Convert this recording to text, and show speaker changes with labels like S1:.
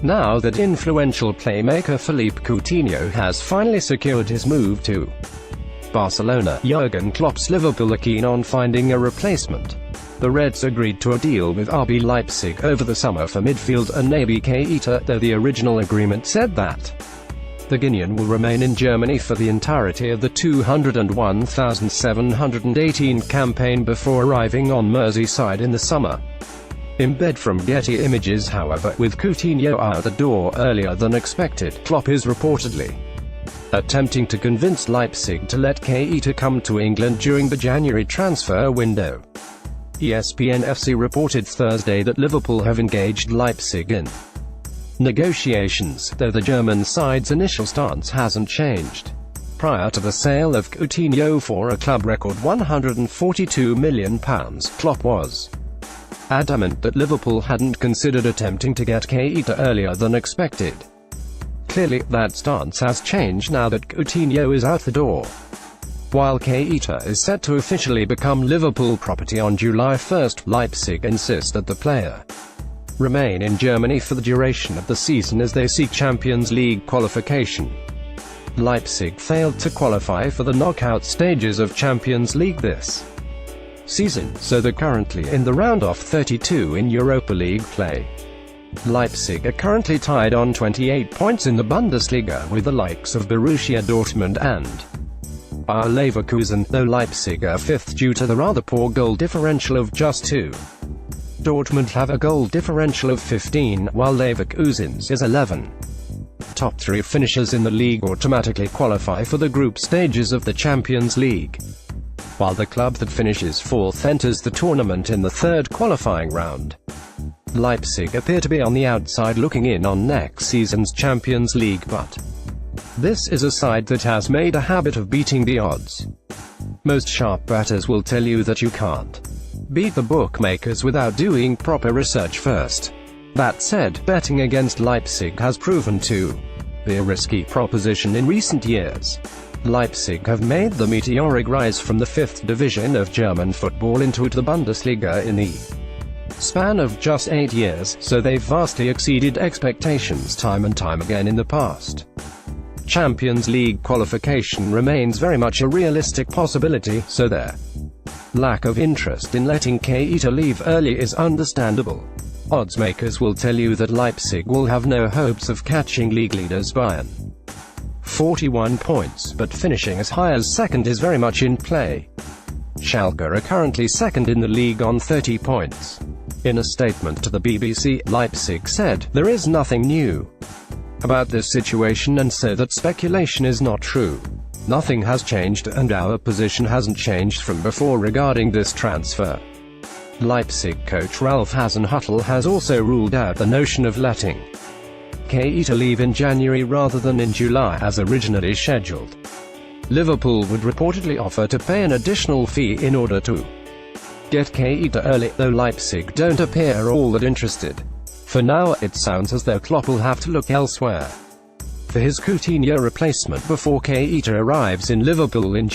S1: now that influential playmaker Philippe Coutinho has finally secured his move to Barcelona. Jurgen Klopp's Liverpool are keen on finding a replacement. The Reds agreed to a deal with RB Leipzig over the summer for midfielder naby Keita, though the original agreement said that the Guinean will remain in Germany for the entirety of the 201,718 campaign before arriving on Merseyside in the summer. Embed from Getty Images. However, with Coutinho out the door earlier than expected, Klopp is reportedly attempting to convince Leipzig to let Keita come to England during the January transfer window. ESPN FC reported Thursday that Liverpool have engaged Leipzig in negotiations, though the German side's initial stance hasn't changed. Prior to the sale of Coutinho for a club record £142 million, Klopp was adamant that Liverpool hadn't considered attempting to get Keita earlier than expected. Clearly, that stance has changed now that Coutinho is out the door. While Keita is set to officially become Liverpool property on July 1, Leipzig insist that the player remain in Germany for the duration of the season as they seek Champions League qualification. Leipzig failed to qualify for the knockout stages of Champions League this season, so they're currently in the round of 32 in Europa League play. Leipzig are currently tied on 28 points in the Bundesliga with the likes of Borussia Dortmund and Bayer Leverkusen, though Leipzig are fifth due to the rather poor goal differential of just 2. Dortmund have a goal differential of 15, while Leverkusen's is 11. Top 3 finishers in the league automatically qualify for the group stages of the Champions League, while the club that finishes fourth enters the tournament in the third qualifying round. Leipzig appear to be on the outside looking in on next season's Champions League, but this is a side that has made a habit of beating the odds. Most sharp bettors will tell you that you can't beat the bookmakers without doing proper research first. That said, betting against Leipzig has proven to be a risky proposition in recent years. Leipzig have made the meteoric rise from the 5th division of German football into the Bundesliga in the span of just 8 years, so they've vastly exceeded expectations time and time again in the past. Champions League qualification remains very much a realistic possibility, so their lack of interest in letting Keita leave early is understandable. Odds makers will tell you that Leipzig will have no hopes of catching league leaders Bayern 41 points, but finishing as high as second is very much in play. Schalke are currently second in the league on 30 points. In a statement to the BBC, Leipzig said, "There is nothing new about this situation and so that speculation is not true. Nothing has changed and our position hasn't changed from before regarding this transfer." Leipzig coach Ralf Hasenhüttl has also ruled out the notion of letting Keita leave in January rather than in July as originally scheduled. Liverpool would reportedly offer to pay an additional fee in order to get Keita early, though Leipzig don't appear all that interested. For now, it sounds as though Klopp will have to look elsewhere for his Coutinho replacement before Keita arrives in Liverpool in